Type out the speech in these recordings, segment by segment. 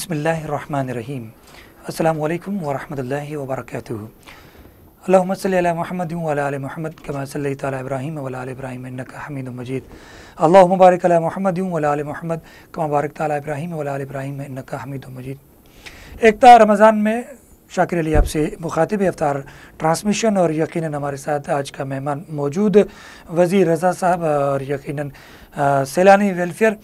बिस्मिल्लाहिर्रहमानिर्रहीम। अस्सलामु अलैकुम वरहमतुल्लाहि वबरकातुहू। अल्लाहुम्मा सल्लि अला मुहम्मद व अला आलि मुहम्मद कमा सल्लैता अला इब्राहीम व अला आलि इब्राहीम इन्नका हमीदुम मजीद। अल्लाहुम्मा बारिक अला मुहम्मद व अला आलि मुहम्मद कमा बारकता अला इब्राहीम व अला आलि इब्राहीम इन्नका हमीदुम मजीद। एकता रमज़ान में शाकिर अली आपसे मुखातिब इफ्तार ट्रांसमिशन और यकीनन हमारे साथ आज का मेहमान मौजूद वज़ीर रज़ा साहब और यकीनन सैलानी वेलफेयर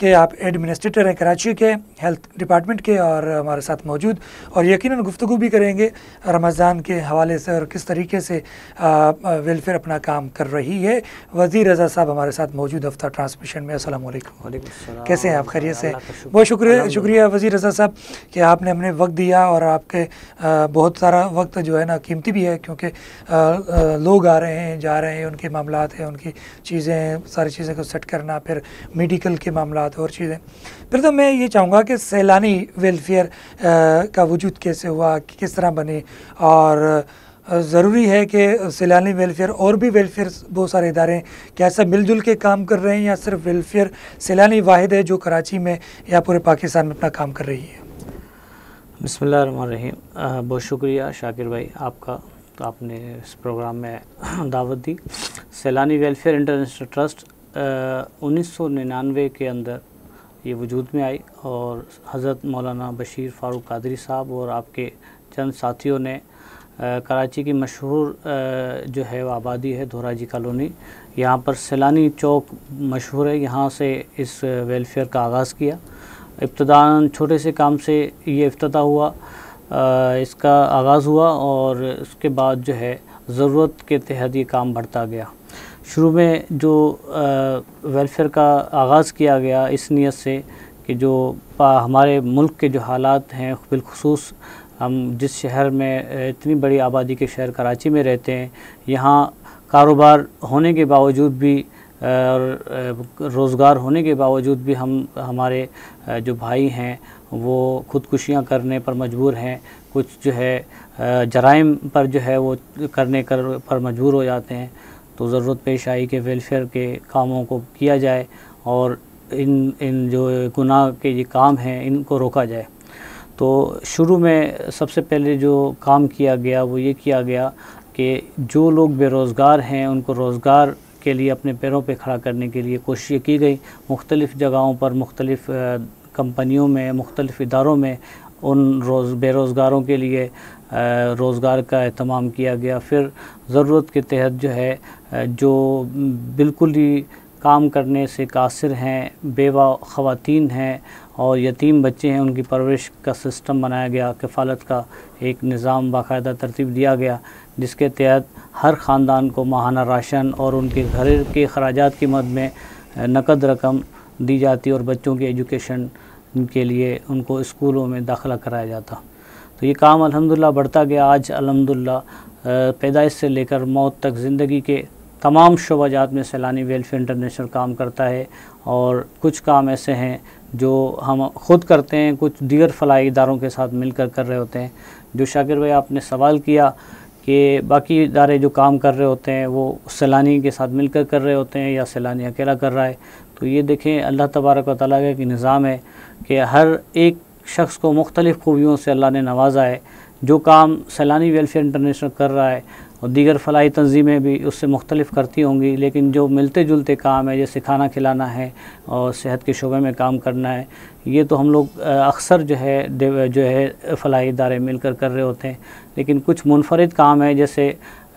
के आप एडमिनिस्ट्रेटर हैं कराची के हेल्थ डिपार्टमेंट के, और हमारे साथ मौजूद और यकीनन गुफ्तगू भी करेंगे रमज़ान के हवाले से और किस तरीके से वेलफेयर अपना काम कर रही है। वज़ीर रज़ा साहब हमारे साथ मौजूद इफ्तार ट्रांसमिशन में। अस्सलाम वालेकुम। कैसे हैं आप? खैरियत से? बहुत शुक्रिया वज़ीर रज़ा साहब कि आपने हमने वक्त दिया, और आपके बहुत सारा वक्त जो है ना कीमती भी है, क्योंकि लोग आ रहे हैं जा रहे हैं, उनके मामलात हैं, उनकी चीज़ें सारी चीज़ें को सेट करना, फिर मेडिकल के मामलात और चीज़ें। फिर तो मैं ये चाहूँगा कि सैलानी वेलफेयर का वजूद कैसे हुआ, किस तरह बने, और ज़रूरी है कि सैलानी वेलफेयर और भी वेलफेयर बहुत सारे इदारे क्या सब मिलजुल के काम कर रहे हैं, या सिर्फ वेलफेयर सैलानी वाहिद है जो कराची में या पूरे पाकिस्तान में अपना काम कर रही है? बिस्मिल्लाहिर्रहमानिर्रहीम। बहुत शुक्रिया शाकिर भाई आपका, तो आपने इस प्रोग्राम में दावत दी। सैलानी वेलफेयर इंटरनेशनल ट्रस्ट 1999 के अंदर ये वजूद में आई, और हज़रत मौलाना बशीर फ़ारूक कादरी साहब और आपके चंद साथियों ने कराची की मशहूर जो है वो आबादी है धोराजी कॉलोनी, यहाँ पर सैलानी चौक मशहूर है, यहाँ से इस वेलफेयर का आगाज़ किया। इब्तिदान छोटे से काम से ये इफ्तिताह हुआ, इसका आगाज़ हुआ, और उसके बाद जो है ज़रूरत के तहत ये काम बढ़ता गया। शुरू में जो वेलफेयर का आगाज़ किया गया इस नीयत से कि जो हमारे मुल्क के जो हालात हैं, बिलखुसूस हम जिस शहर में इतनी बड़ी आबादी के शहर कराची में रहते हैं, यहाँ कारोबार होने के बावजूद भी और रोज़गार होने के बावजूद भी हमारे जो भाई हैं वो ख़ुदकुशियाँ करने पर मजबूर हैं, कुछ जो है जराइम पर जो है वो करने पर मजबूर हो जाते हैं। तो ज़रूरत पेश आई कि वेलफेयर के कामों को किया जाए और इन जो गुनाह के ये काम हैं इनको रोका जाए। तो शुरू में सबसे पहले जो काम किया गया वो ये किया गया कि जो लोग बेरोज़गार हैं उनको रोज़गार के लिए अपने पैरों पे खड़ा करने के लिए कोशिश की गई। मुख्तलिफ़ जगहों पर, मुख्तलिफ़ कंपनियों में, मुख्तलिफ़ इदारों में उन बेरोज़गारों के लिए रोज़गार का एहतमाम किया गया। फिर ज़रूरत के तहत जो है जो बिल्कुल ही काम करने से कासिर हैं, बेवा ख़वातीन हैं और यतीम बच्चे हैं, उनकी परवरिश का सिस्टम बनाया गया। कफ़ालत का एक निज़ाम बाकायदा तरतीब दिया गया, जिसके तहत हर ख़ानदान को माहाना राशन और उनके घर के ख़राजात की मद में नकद रकम दी जाती और बच्चों की एजुकेशन के लिए उनको स्कूलों में दाखिला कराया जाता। तो ये काम अल्हम्दुलिल्लाह बढ़ता गया। आज अल्हम्दुलिल्लाह पैदाइश से लेकर मौत तक ज़िंदगी के तमाम शोबाजात में सैलानी वेलफेयर इंटरनेशनल काम करता है, और कुछ काम ऐसे हैं जो हम ख़ुद करते हैं, कुछ दीगर फलाही इदारों के साथ मिलकर कर रहे होते हैं। जो शाकिर भाई आपने सवाल किया कि बाकी इदारे जो काम कर रहे होते हैं वो सैलानी के साथ मिलकर कर रहे होते हैं या सैलानी अकेला कर रहा है, तो ये देखें अल्लाह तबारक व तआला का निज़ाम है कि हर एक शख्स को मुख्तलिफ़ खूबियों से अल्लाह ने नवाजा है। जो काम सैलानी वेलफेयर इंटरनेशनल कर रहा है और दीगर फलाही तंजीमें भी उससे मुख्तलिफ़ करती होंगी, लेकिन जो मिलते जुलते काम है जैसे खाना खिलाना है और सेहत के शोबे में काम करना है, ये तो हम लोग अक्सर जो है फलाही इदारे मिलकर कर रहे होते हैं। लेकिन कुछ मुनफरिद काम है, जैसे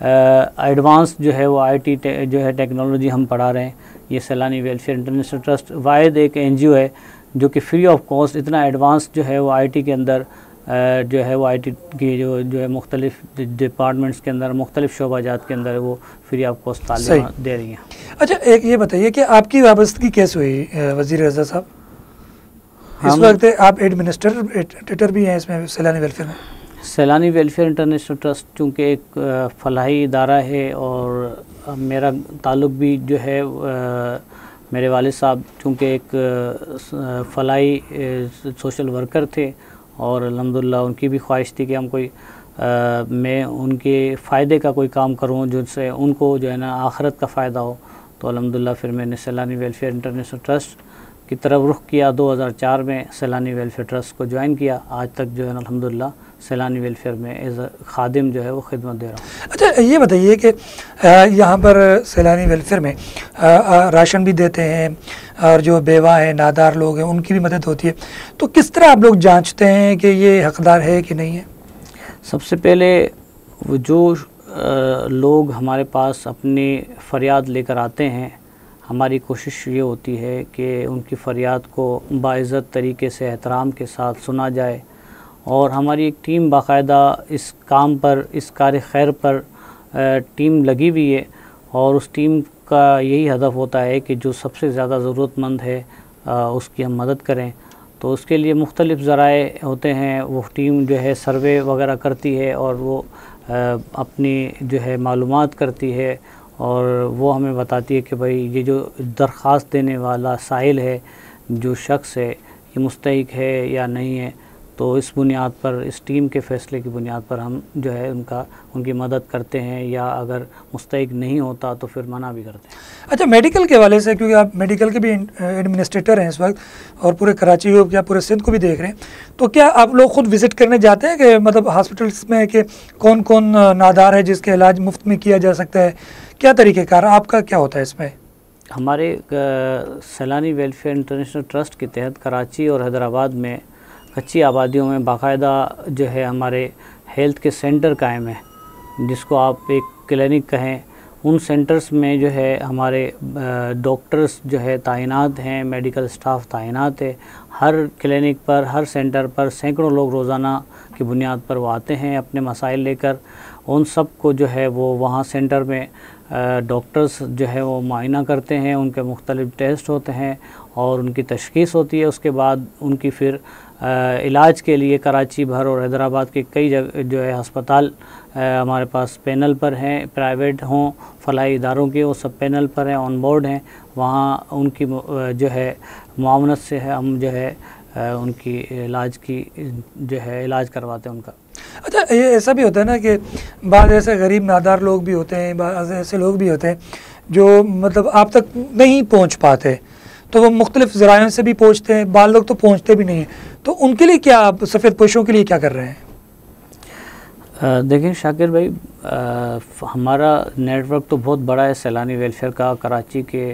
एडवांस जो है वो IT जो है टेक्नोलॉजी हम पढ़ा रहे हैं। ये सैलानी वेलफेयर इंटरनेशनल ट्रस्ट वाहिद एक NGO है जो कि फ्री ऑफ कॉस्ट इतना एडवांस जो है वो IT के अंदर जो है वो IT की जो है मुख्तलिफ़ डिपार्टमेंट्स के अंदर, मुख्तलिफ़ शोबाजात के अंदर वो फ्री ऑफ कॉस्ट तालीम दे रही हैं। अच्छा, एक ये बताइए कि आपकी वाबस्तगी कैसे हुई वज़ीर रज़ा साहब? इस वक्त आप एडमिनिस्ट्रेटर भी हैं इसमें सैलानी वेलफेयर में? सैलानी वेलफेयर इंटरनेशनल ट्रस्ट चूँकि एक फलाही इदारा है, और मेरा ताल्लुक़ भी जो है मेरे वालिद साहब चूँकि एक फलाही सोशल वर्कर थे, और अल्हम्दुलिल्लाह उनकी भी ख्वाहिश थी कि हम कोई मैं उनके फ़ायदे का कोई काम करूं जिससे उनको जो है ना आखिरत का फ़ायदा हो। तो अल्हम्दुलिल्लाह फिर मैंने सैलानी वेलफेयर इंटरनेशनल ट्रस्ट की तरफ रुख किया। 2004 में सैलानी वेलफेयर ट्रस्ट को ज्वाइन किया। आज तक जो है अल्हम्दुलिल्लाह सैलानी वेलफेयर में एज अ खादिम जो है वो खिदमत दे रहा हूँ। अच्छा, ये बताइए कि यहाँ पर सैलानी वेलफेयर में राशन भी देते हैं और जो बेवा हैं, नादार लोग हैं, उनकी भी मदद होती है, तो किस तरह आप लोग जांचते हैं कि ये हकदार है कि नहीं है? सबसे पहले वो जो लोग हमारे पास अपनी फ़रियाद लेकर आते हैं, हमारी कोशिश ये होती है कि उनकी फ़रियाद को बाइज़्ज़त तरीके से एहतराम के साथ सुना जाए, और हमारी एक टीम बाकायदा इस काम पर, इस कार्य खैर पर टीम लगी हुई है, और उस टीम का यही हदफ होता है कि जो सबसे ज़्यादा ज़रूरतमंद है उसकी हम मदद करें। तो उसके लिए मुख्तलिफ़ ज़राए होते हैं, वो टीम जो है सर्वे वगैरह करती है और वो अपनी जो है मालूमात करती है, और वो हमें बताती है कि भाई ये जो दरख्वास्त देने वाला साइल है, जो शख्स है, ये मुस्तहिक है या नहीं है। तो इस बुनियाद पर, इस टीम के फ़ैसले की बुनियाद पर हम जो है उनकी मदद करते हैं, या अगर मुस्तहिक नहीं होता तो फिर मना भी करते हैं। अच्छा, मेडिकल के हवाले से, क्योंकि आप मेडिकल के भी एडमिनिस्ट्रेटर हैं इस वक्त और पूरे कराची को या पूरे सिंध को भी देख रहे हैं, तो क्या आप लोग ख़ुद विज़िट करने जाते हैं कि मतलब हॉस्पिटल्स में कि कौन कौन नादार है जिसके इलाज मुफ्त में किया जा सकता है? क्या तरीक़ेकार आपका क्या होता है इसमें? हमारे सैलानी वेलफेयर इंटरनेशनल ट्रस्ट के तहत कराची और हैदराबाद में कच्ची आबादियों में बाकायदा जो है हमारे हेल्थ के सेंटर कायम है, जिसको आप एक क्लिनिक कहें। उन सेंटर्स में जो है हमारे डॉक्टर्स जो है तैनात हैं, मेडिकल स्टाफ तैनात है। हर क्लिनिक पर, हर सेंटर पर सैकड़ों लोग रोज़ाना की बुनियाद पर वो आते हैं अपने मसाइल लेकर। उन सब को जो है वो वहाँ सेंटर में डॉक्टर्स जो है वो मुआयना करते हैं, उनके मुख्तलिफ़ टेस्ट होते हैं और उनकी तशख़ीस होती है। उसके बाद उनकी फिर इलाज के लिए कराची भर और हैदराबाद के कई जगह जो है अस्पताल हमारे पास पैनल पर हैं, प्राइवेट हों, फलाही इदारों के, वो सब पैनल पर हैं, ऑन बोर्ड हैं। वहाँ उनकी जो है मुआवनत से है हम जो है उनकी इलाज की जो है इलाज करवाते हैं उनका। अच्छा, ये ऐसा भी होता है ना कि बाद ऐसे गरीब नादार लोग भी होते हैं, बाद ऐसे लोग भी होते हैं जो मतलब आप तक नहीं पहुंच पाते, तो वो मुख्तलिफ़ ज़राइयों से भी पहुंचते हैं, बाद लोग तो पहुंचते भी नहीं हैं, तो उनके लिए क्या आप सफ़ेद पोशों के लिए क्या कर रहे हैं? देखिए शाकिर भाई, हमारा नेटवर्क तो बहुत बड़ा है सैलानी वेलफेयर का। कराची के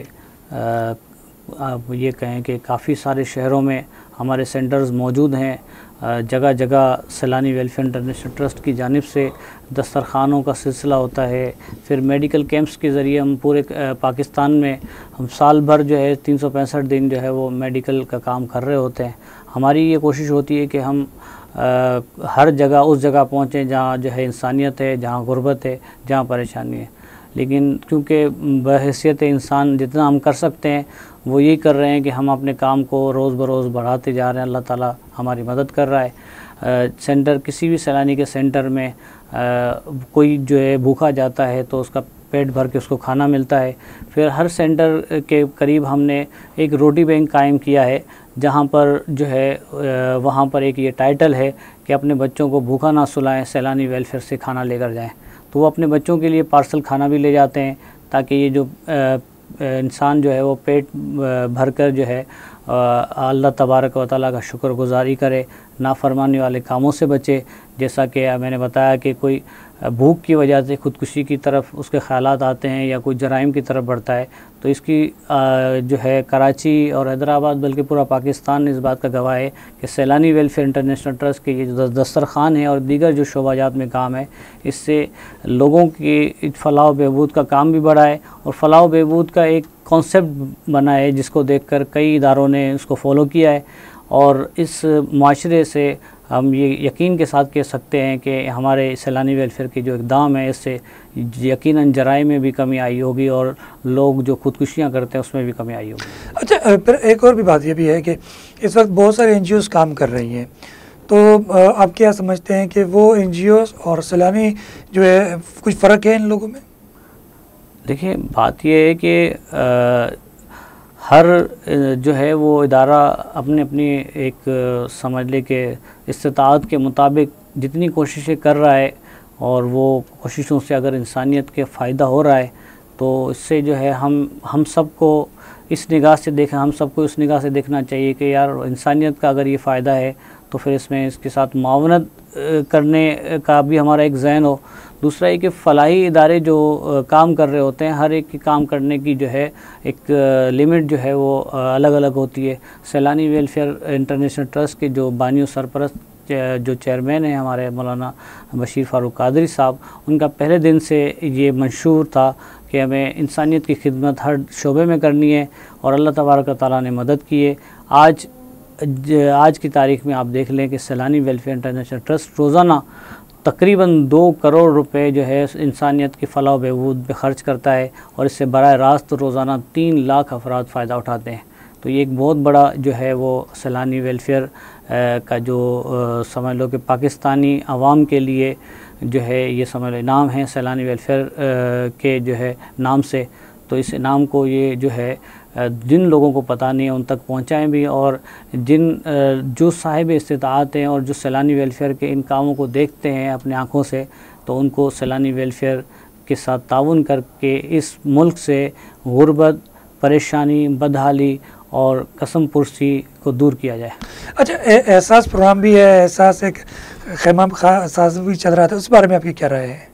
आप ये कहें कि काफ़ी सारे शहरों में हमारे सेंटर्स मौजूद हैं। जगह जगह सैलानी वेलफेयर इंटरनेशनल ट्रस्ट की जानिब से दस्तरखानों का सिलसिला होता है। फिर मेडिकल कैंप्स के ज़रिए हम पूरे पाकिस्तान में हम साल भर जो है 365 दिन जो है वो मेडिकल का काम कर रहे होते हैं। हमारी ये कोशिश होती है कि हम हर जगह उस जगह पहुँचें जहाँ जो है इंसानियत है, जहाँ गुर्बत है, जहाँ परेशानी है। लेकिन क्योंकि बहैसियत इंसान जितना हम कर सकते हैं वो यही कर रहे हैं कि हम अपने काम को रोज़ बरोज़ बढ़ाते जा रहे हैं। अल्लाह ताला हमारी मदद कर रहा है। सेंटर, किसी भी सैलानी के सेंटर में कोई जो है भूखा जाता है तो उसका पेट भर के उसको खाना मिलता है। फिर हर सेंटर के करीब हमने एक रोटी बैंक कायम किया है, जहाँ पर जो है वहाँ पर एक ये टाइटल है कि अपने बच्चों को भूखा ना सुलाएं, सैलानी वेलफेयर से खाना लेकर जाएं। तो वो अपने बच्चों के लिए पार्सल खाना भी ले जाते हैं, ताकि ये जो इंसान जो है वो पेट भर कर जो है अल्लाह तबारक व तआला का शुक्रगुजारी करे, नाफरमानी वाले कामों से बचे। जैसा कि मैंने बताया कि कोई भूख की वजह से ख़ुदकुशी की तरफ उसके ख़यालात आते हैं या कोई जराइम की तरफ बढ़ता है, तो इसकी जो है कराची और हैदराबाद बल्कि पूरा पाकिस्तान इस बात का गवाह है कि सैलानी वेलफेयर इंटरनेशनल ट्रस्ट के ये जो दस्तरखान है और दीगर जो शोबाजात में काम है, इससे लोगों की फलाह बहबूद का काम भी बढ़ा है और फलाह बहबूद का एक कॉन्सेप्ट बना है जिसको देखकर कई इदारों ने उसको फॉलो किया है। और इस माशरे से हम ये यकीन के साथ कह सकते हैं कि हमारे सैलानी वेलफेयर के जो इक़दाम है इससे यकीनन जराइम में भी कमी आई होगी और लोग जो खुदकुशियाँ करते हैं उसमें भी कमी आई होगी। अच्छा, फिर एक और भी बात ये भी है कि इस वक्त बहुत सारे NGOs काम कर रही हैं, तो आप क्या समझते हैं कि वो NGOs और सैलानी जो है कुछ फ़र्क है इन लोगों में? देखिए, बात यह है कि हर जो है वो इदारा अपनी अपनी एक समझ ले के इस्तिताअत के मुताबिक जितनी कोशिशें कर रहा है और वो कोशिशों से अगर इंसानियत के फ़ायदा हो रहा है तो इससे जो है हम सबको इस निगाह से देखें, हम सबको इस निगाह से देखना चाहिए कि यार इंसानियत का अगर ये फ़ायदा है तो फिर इसमें इसके साथ मुआवनत करने का भी हमारा एक ज़हन हो। दूसरा ये कि फ़लाही इदारे जो काम कर रहे होते हैं, हर एक की काम करने की जो है एक लिमिट जो है वो अलग अलग होती है। सैलानी वेलफेयर इंटरनेशनल ट्रस्ट के जो बानी और सरपरस्त जो चेयरमैन हैं हमारे मौलाना बशीर फ़ारूक कादरी साहब, उनका पहले दिन से ये मंशूर था कि हमें इंसानियत की खिदमत हर शोबे में करनी है और अल्लाह तबारक व तआला ने मदद की है। आज की तारीख़ में आप देख लें कि सैलानी वेलफेयर इंटरनेशनल ट्रस्ट रोज़ाना तकरीबन 2 करोड़ रुपए जो है इंसानियत की फ़लाह व बहबूद पे ख़र्च करता है और इससे बराह रास्त रोज़ाना 3 लाख अफराद फ़ायदा उठाते हैं। तो ये एक बहुत बड़ा जो है वो सैलानी वेलफेयर का जो समझ लो कि पाकिस्तानी आवाम के लिए जो है ये समझ लो इनाम है सैलानी वेलफेयर के जो है नाम से। तो इस इनाम को ये जो है जिन लोगों को पता नहीं है उन तक पहुंचाएं भी, और जो साहिब इस्तिताअत हैं और जो सैलानी वेलफेयर के इन कामों को देखते हैं अपनी आँखों से, तो उनको सैलानी वेलफेयर के साथ ताउन करके इस मुल्क से गुर्बत, परेशानी, बदहाली और कसम पुरसी को दूर किया जाए। अच्छा, एहसास प्रोग्राम भी है, एहसास एक खैमा एहसास भी चल रहा था, उस बारे में आपकी क्या राय है?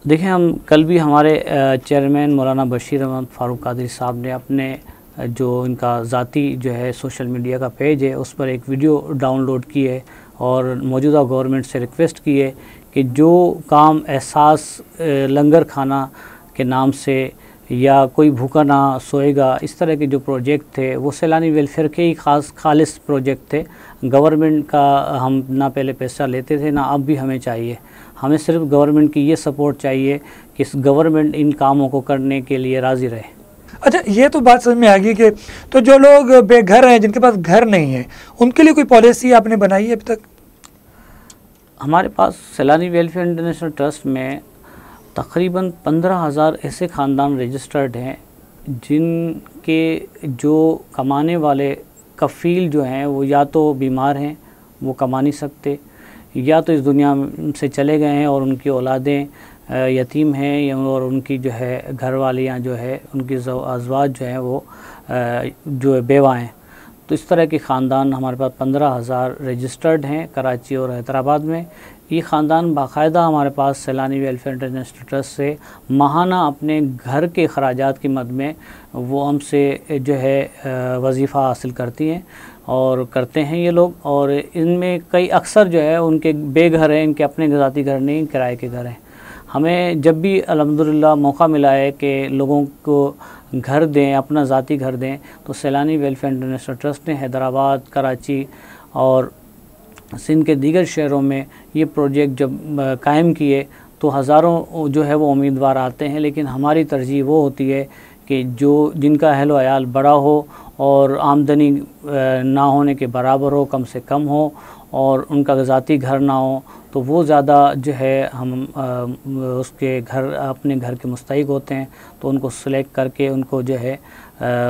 देखिए, हम कल भी हमारे चेयरमैन मौलाना बशीर अहमद फ़ारूक कादरी साहब ने अपने जो इनका ज़ाती जो है सोशल मीडिया का पेज है उस पर एक वीडियो डाउनलोड की है और मौजूदा गवर्नमेंट से रिक्वेस्ट की है कि जो काम एहसास लंगर खाना के नाम से या कोई भूखा ना सोएगा, इस तरह के जो प्रोजेक्ट थे वो सैलानी वेलफेयर के ही खालिस प्रोजेक्ट थे। गवर्नमेंट का हम ना पहले पैसा लेते थे ना अब भी हमें चाहिए। हमें सिर्फ गवर्नमेंट की ये सपोर्ट चाहिए कि इस गवर्नमेंट इन कामों को करने के लिए राज़ी रहे। अच्छा, ये तो बात समझ में आ गई कि तो जो लोग बेघर हैं, जिनके पास घर नहीं है, उनके लिए कोई पॉलिसी आपने बनाई है अभी तक? हमारे पास सैलानी वेलफेयर इंटरनेशनल ट्रस्ट में तकरीबन 15,000 ऐसे ख़ानदान रजिस्टर्ड हैं जिनके जो कमाने वाले कफ़ील जो हैं वो या तो बीमार हैं, वो कमा नहीं सकते, या तो इस दुनिया से चले गए हैं और उनकी औलादें यतीम हैं, या और उनकी जो है घरवालियाँ जो है उनकी अज़वाज जो हैं वो जो है बेवा हैं। तो इस तरह के ख़ानदान हमारे पास 15,000 रजिस्टर्ड हैं कराची और हैदराबाद में। ये ख़ानदान बाकायदा हमारे पास सैलानी वेलफेयर इंटरनेशनल ट्रस्ट से माहाना अपने घर के अखराजात की मद में वो हमसे जो है वजीफ़ा हासिल करती हैं और करते हैं ये लोग। और इनमें कई अक्सर जो है उनके बेघर हैं, इनके अपने ज़ाती घर नहीं, किराए के घर हैं। हमें जब भी अल्हम्दुलिल्लाह मौका मिला है कि लोगों को घर दें, अपना ज़ाती घर दें, तो सैलानी वेलफेयर इंटरनेशनल ट्रस्ट ने हैदराबाद, कराची और सिंध के दीगर शहरों में ये प्रोजेक्ट जब कायम किए तो हज़ारों जो है वो उम्मीदवार आते हैं। लेकिन हमारी तरजीह वो होती है कि जिनका अहल व अयाल बड़ा हो और आमदनी ना होने के बराबर हो, कम से कम हो, और उनका ज़ाती घर ना हो, तो वो ज़्यादा जो है हम उसके घर अपने घर के मुस्तहिक होते हैं। तो उनको सेलेक्ट करके उनको जो है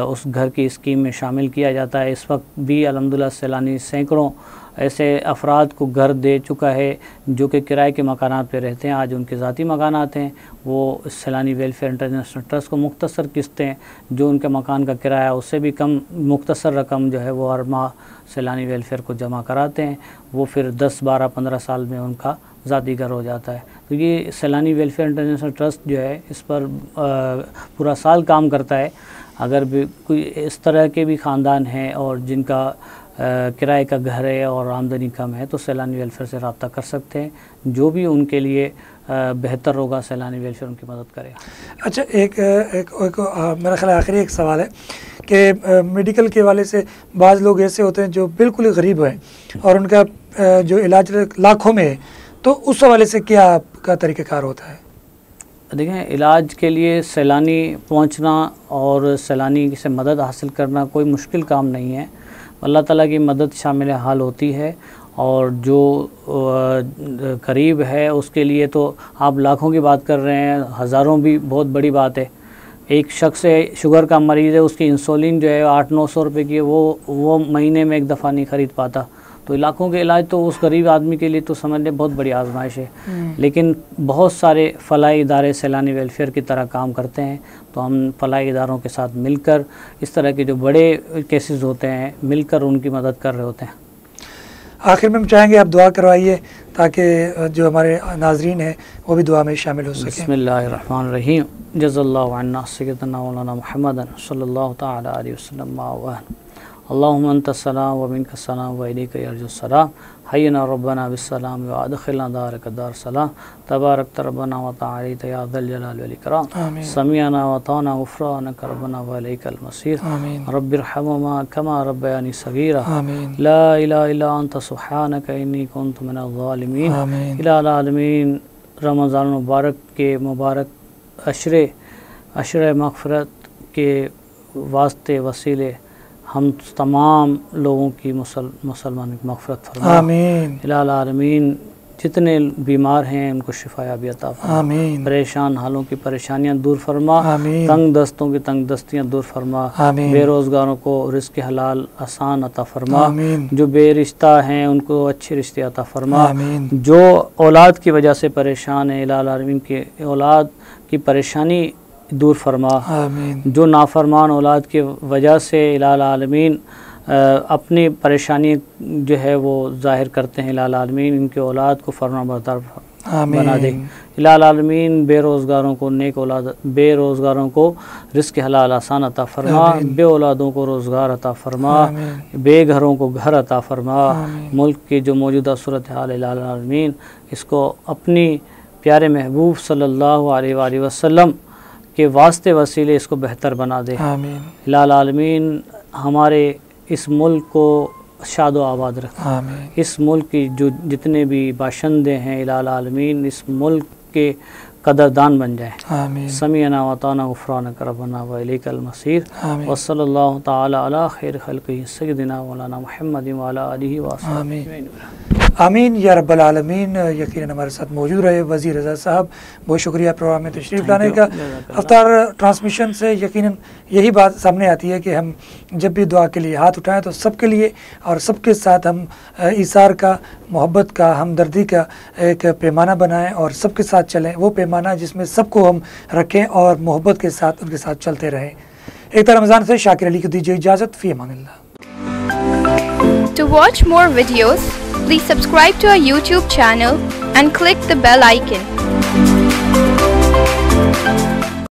उस घर की स्कीम में शामिल किया जाता है। इस वक्त भी अल्हम्दुलिल्लाह सैलानी सैकड़ों ऐसे अफराद को घर दे चुका है जो कि किराए के मकानात पे रहते हैं। आज उनके ज़ाती मकानात हैं, वो सैलानी वेलफेयर इंटरनेशनल ट्रस्ट को मुख्तसर किस्तें जो उनके मकान का किराया उससे भी कम मुख्तसर रकम जो है वो हर माह सैलानी वेलफेयर को जमा कराते हैं। वो फिर 10, 12, 15 साल में उनका ज़ाती घर हो जाता है। तो ये सैलानी वेलफेयर इंटरनेशनल ट्रस्ट जो है इस पर पूरा साल काम करता है। अगर भी कोई इस तरह के भी ख़ानदान हैं और जिनका किराए का घर है और आमदनी कम है, तो सैलानी वेलफेयर से रब्ता कर सकते हैं। जो भी उनके लिए बेहतर होगा सैलानी वेलफेयर उनकी मदद करेगा। अच्छा, एक मेरा ख्याल आखिरी एक सवाल है कि मेडिकल के हवाले से बाज़ लोग ऐसे होते हैं जो बिल्कुल ही गरीब हैं और उनका जो इलाज लाखों में है, तो उस हवाले से क्या आपका तरीक़ाकार होता है? देखें, इलाज के लिए सैलानी पहुंचना और सैलानी से मदद हासिल करना कोई मुश्किल काम नहीं है। अल्लाह ताला की मदद शामिल हाल होती है, और जो करीब है उसके लिए तो आप लाखों की बात कर रहे हैं, हज़ारों भी बहुत बड़ी बात है। एक शख्स है, शुगर का मरीज़ है, उसकी इंसुलिन जो है 800-900 रुपये की, वो महीने में एक दफ़ा नहीं ख़रीद पाता। तो इलाकों के इलाज तो उस गरीब आदमी के लिए तो समझ लें बहुत बड़ी आजमाइश है, लेकिन बहुत सारे फलाही इदारे सैलानी वेलफेयर की तरह काम करते हैं। तो हम फलाही इदारों के साथ मिलकर इस तरह के जो बड़े केसेस होते हैं मिलकर उनकी मदद कर रहे होते हैं। आखिर में हम चाहेंगे आप दुआ करवाइए ताकि जो हमारे नाजरीन हैं वो भी दुआ में शामिल हो सकें। बिस्मिल्लाहिर्रहमानिर्रहीम। जज़ल्लाहु अन्ना सय्यदना मौलाना मुहम्मदन सल्लल्लाहु तआला अलैहि वसल्लम। अल्लाहुम्मा अंतस्सलाम व मिनकस्सलाम व इलैका यरजुस्सलाम। हय्यना रब्बना बिस्सलाम व अदखिलना दारक दारसलाम। तबारकत रब्बना व तआलैत या ज़ल जलाल वल इकराम। समिअना व अताना गुफ़रानक रब्बना व इलैकल मसीर। रब्बिरहमुहुमा कमा रब्बयानी सगीरा। ला इलाहा इल्ला अंत सुब्हानक इन्नी कुन्तु मिनज़ ज़ालिमीन। इलाल आलमीन, रमज़ान मुबारक के मुबारक अशरे मग़फ़िरत के वास्ते वसीले हम तमाम लोगों की मुसलमान की मग़फ़िरत फरमा। आमीन। इलाल आलमीन, जितने बीमार हैं उनको शिफायाबी अता फरमा। आमीन। परेशान हालों की परेशानियां दूर फरमा। आमीन। तंग दस्तों की तंग दस्तियां दूर फरमा। आमीन। बेरोज़गारों को रिज़्क़ हलाल आसान अता फरमा। आमीन। जो बेरिश्ता हैं उनको अच्छे रिश्ते अता फरमा। आमीन। जो औलाद की वजह से परेशान है, इलाल आलमीन की औलाद की परेशानी दूर फरमा। आमीन। जो नाफरमान औलाद की वजह से इलाल आलमीन अपनी परेशानी जो है वो ज़ाहिर करते हैं, इलाल आलमीन इनके औलाद को फरमाबरदार बना दे। इलाल आलमीन बेरोज़गारों को नेक औलाद, बेरोज़गारों को रिज़्क़ हलाल आसान अता फरमा। बे औलादों को रोज़गार अता फरमा। बेघरों को घर अता फरमा। मुल्क की जो मौजूदा सूरत हाल इलाल आलमीन इसको अपनी प्यारे महबूब सल्लल्लाहु अलैहि वसल्लम के वास्ते वसीले इसको बेहतर बना दे। आमीन। इलाल आलमीन हमारे इस मुल्क को शादो आबाद रखे। आमीन। इस मुल्क की जो जितने भी बाशिंदे हैं इलाल आलमीन इस मुल्क के कदरदान बन जाए। आमीन। समिअना व अताना गुफ़रानक रब्बना व इलैकल मसीर। व सल्लल्लाहु तआला अला खैर खल्क़िही सय्यदिना मौलाना मुहम्मदिन व अला आलिहि व अस्हाबिही। आमीन या रब्बल आलमीन। यकीनन हमारे साथ मौजूद रहे वज़ीर रज़ा साहब, बहुत शुक्रिया प्रोग्राम में तशरीफ़ लाने का। अफ्तार ट्रांसमिशन से यकीनन यही बात सामने आती है कि हम जब भी दुआ के लिए हाथ उठाएं तो सबके लिए और सबके साथ हम ईसार का, मोहब्बत का, हमदर्दी का एक पैमाना बनाएं और सबके साथ चलें। वो पैमाना जिसमें सबको हम रखें और मोहब्बत के साथ उनके साथ चलते रहें। एक रमज़ान से शाकिर अली को दीजिए इजाज़त। फ़ी अमानिल्लाह। To watch more videos, please subscribe to our YouTube channel and click the bell icon.